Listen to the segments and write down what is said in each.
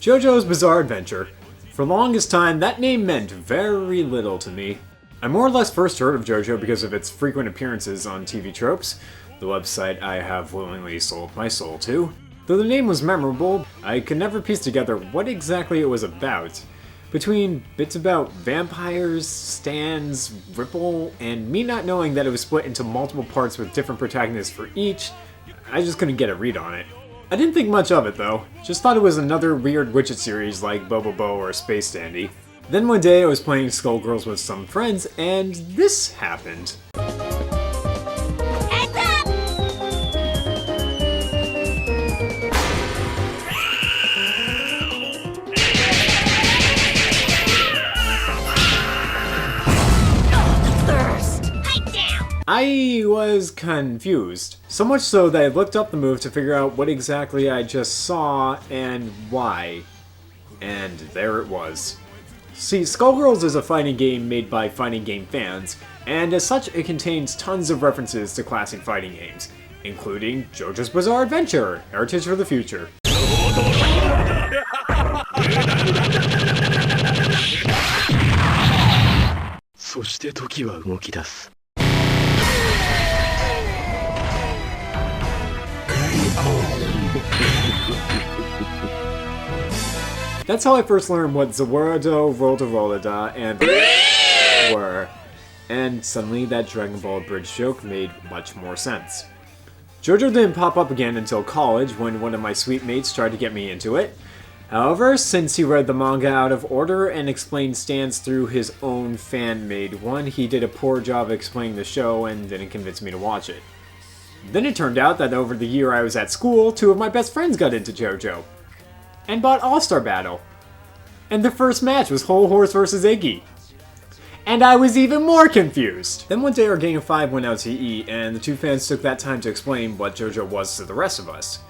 Jojo's Bizarre Adventure. For the longest time, that name meant very little to me. I more or less first heard of Jojo because of its frequent appearances on TV Tropes, the website I have willingly sold my soul to. Though the name was memorable, I could never piece together what exactly it was about. Between bits about vampires, stands, Ripple, and me not knowing that it was split into multiple parts with different protagonists for each, I just couldn't get a read on it. I didn't think much of it though, just thought it was another weird widget series like Bobobo or Space Dandy. Then one day I was playing Skullgirls with some friends, and this happened. I was confused. So much so that I looked up the move to figure out what exactly I just saw and why. And there it was. See, Skullgirls is a fighting game made by fighting game fans, and as such it contains tons of references to classic fighting games, including Jojo's Bizarre Adventure, Heritage for the Future. That's how I first learned what Zawardo, Rolda and were, and suddenly that Dragon Ball Bridge joke made much more sense. Jojo didn't pop up again until college when one of my sweet mates tried to get me into it. However, since he read the manga out of order and explained stands through his own fan-made one, he did a poor job explaining the show and didn't convince me to watch it. Then it turned out that over the year I was at school, two of my best friends got into Jojo. And bought All-Star Battle. And the first match was Whole Horse vs. Iggy. And I was even more confused! Then one day our gang of five went out to eat, and the two fans took that time to explain what Jojo was to the rest of us.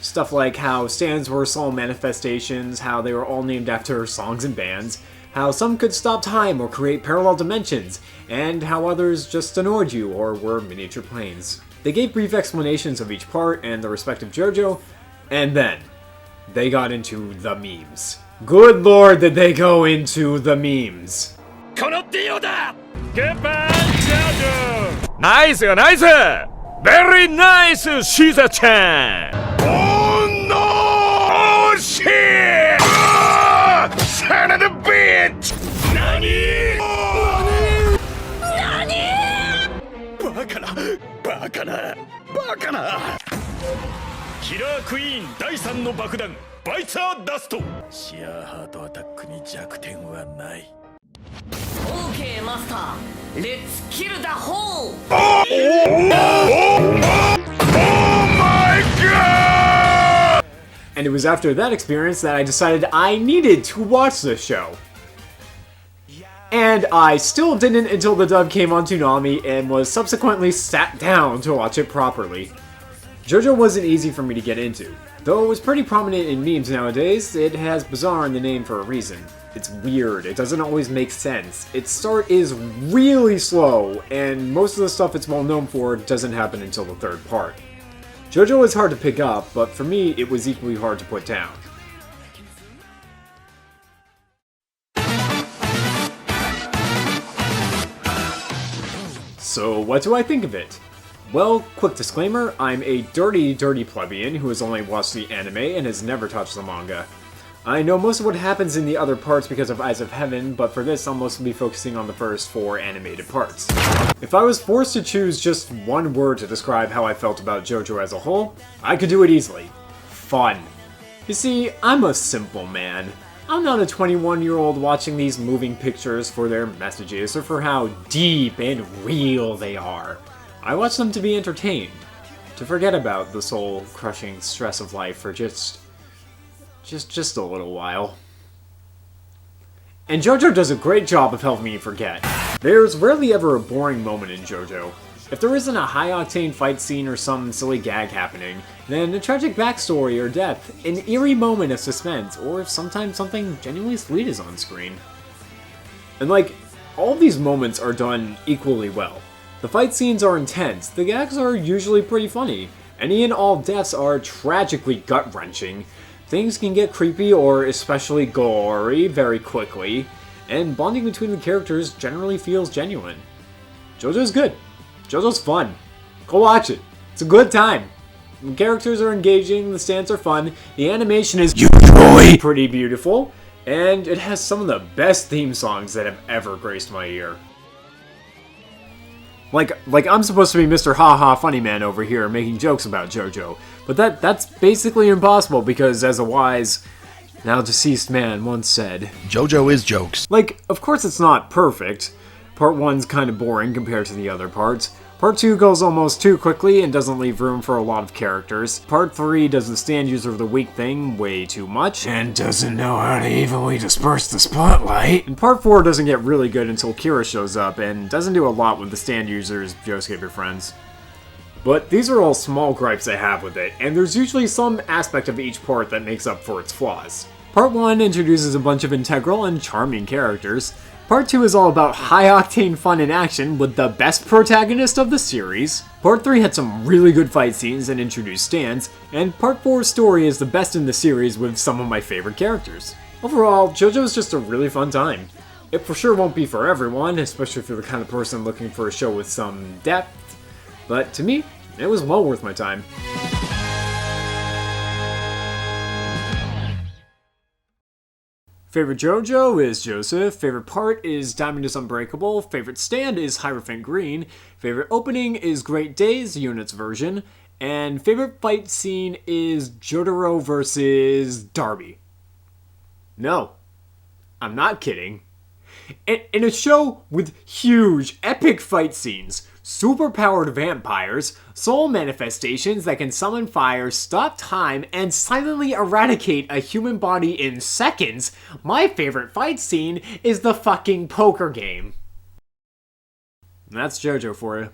Stuff like how stands were soul manifestations, how they were all named after songs and bands, how some could stop time or create parallel dimensions, and how others just annoyed you or were miniature planes. They gave brief explanations of each part and the respective Jojo, and then they got into the memes. Good lord, did they go into the memes. Goodbye, Jojo! Nice, nice! Very nice, Shiza-chan! Oh no! Oh shit! Son of a bitch! Nani? Nani? Bakana! Killer Queen 第3の爆弾バイツァーダストシアーハートアタックに弱点はない OK マスター Let's kill the hole! Oh my god! And it was after that experience that I decided I needed to watch this show. And I still didn't until the dub came on Toonami and was subsequently sat down to watch it properly. Jojo wasn't easy for me to get into. Though it was pretty prominent in memes nowadays, it has Bizarre in the name for a reason. It's weird, it doesn't always make sense, its start is really slow, and most of the stuff it's well known for doesn't happen until the third part. Jojo is hard to pick up, but for me it was equally hard to put down. So what do I think of it? Well, quick disclaimer, I'm a dirty plebeian who has only watched the anime and has never touched the manga. I know most of what happens in the other parts because of Eyes of Heaven, but for this I'll mostly be focusing on the first 4 animated parts. If I was forced to choose just one word to describe how I felt about Jojo as a whole, I could do it easily. Fun. You see, I'm a simple man. I'm not a 21-year-old watching these moving pictures for their messages or for how deep and real they are. I watch them to be entertained, to forget about the soul-crushing stress of life for just a little while. And Jojo does a great job of helping me forget. There's rarely ever a boring moment in Jojo. If there isn't a high-octane fight scene or some silly gag happening, then a tragic backstory or death, an eerie moment of suspense, or sometimes something genuinely sweet is on screen. And all of these moments are done equally well. The fight scenes are intense, the gags are usually pretty funny, any and all deaths are tragically gut-wrenching, things can get creepy or especially gory very quickly, and bonding between the characters generally feels genuine. JoJo's good. JoJo's fun. Go watch it. It's a good time. The characters are engaging, the stands are fun, the animation is pretty beautiful, and it has some of the best theme songs that have ever graced my ear. Like I'm supposed to be Mr. Ha-Ha Funny Man over here making jokes about JoJo, but that's basically impossible because, as a wise, now deceased man once said, JoJo is jokes. Like, of course it's not perfect. Part 1's kind of boring compared to the other parts. Part 2 goes almost too quickly and doesn't leave room for a lot of characters. Part 3 does the stand user of the week thing way too much, and doesn't know how to evenly disperse the spotlight. And Part 4 doesn't get really good until Kira shows up, and doesn't do a lot with the stand users Josuke friends. But these are all small gripes I have with it, and there's usually some aspect of each part that makes up for its flaws. Part 1 introduces a bunch of integral and charming characters. Part 2 is all about high-octane fun and action with the best protagonist of the series. Part 3 had some really good fight scenes and introduced stands, and Part 4's story is the best in the series with some of my favorite characters. Overall, JoJo is just a really fun time. It for sure won't be for everyone, especially if you're the kind of person looking for a show with some depth, but to me, it was well worth my time. Favorite JoJo is Joseph, favorite part is Diamond is Unbreakable, favorite stand is Hierophant Green, favorite opening is Great Days, Unit's version, and favorite fight scene is Jotaro versus Darby. No, I'm not kidding. In a show with huge, epic fight scenes, superpowered vampires, soul manifestations that can summon fire, stop time, and silently eradicate a human body in seconds, my favorite fight scene is the fucking poker game. And that's JoJo for you.